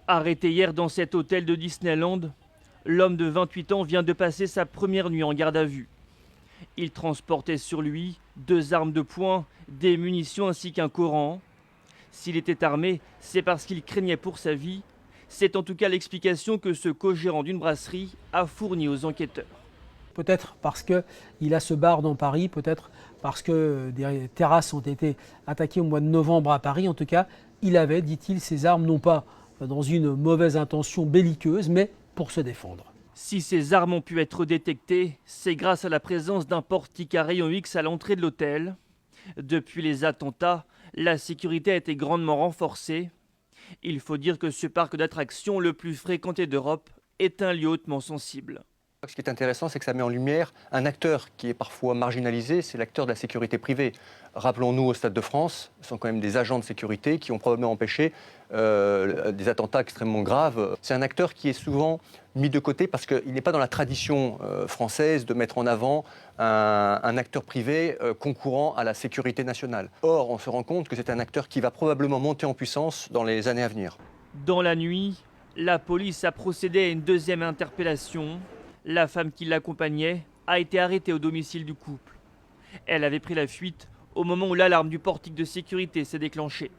Arrêté hier dans cet hôtel de Disneyland, l'homme de 28 ans vient de passer sa première nuit en garde à vue. Il transportait sur lui 2 armes de poing, des munitions ainsi qu'un Coran. S'il était armé, c'est parce qu'il craignait pour sa vie. C'est en tout cas l'explication que ce co-gérant d'une brasserie a fournie aux enquêteurs. Peut-être parce qu'il a ce bar dans Paris, peut-être parce que des terrasses ont été attaquées au mois de novembre à Paris. En tout cas, il avait, dit-il, ces armes non pas dans une mauvaise intention belliqueuse, mais pour se défendre. Si ces armes ont pu être détectées, c'est grâce à la présence d'un portique à rayon X à l'entrée de l'hôtel. Depuis les attentats, la sécurité a été grandement renforcée. Il faut dire que ce parc d'attractions le plus fréquenté d'Europe est un lieu hautement sensible. Ce qui est intéressant, c'est que ça met en lumière un acteur qui est parfois marginalisé, c'est l'acteur de la sécurité privée. Rappelons-nous au Stade de France, ce sont quand même des agents de sécurité qui ont probablement empêché des attentats extrêmement graves. C'est un acteur qui est souvent mis de côté parce qu'il n'est pas dans la tradition française de mettre en avant un acteur privé concourant à la sécurité nationale. Or, on se rend compte que c'est un acteur qui va probablement monter en puissance dans les années à venir. Dans la nuit, la police a procédé à une deuxième interpellation. La femme qui l'accompagnait a été arrêtée au domicile du couple. Elle avait pris la fuite au moment où l'alarme du portique de sécurité s'est déclenchée.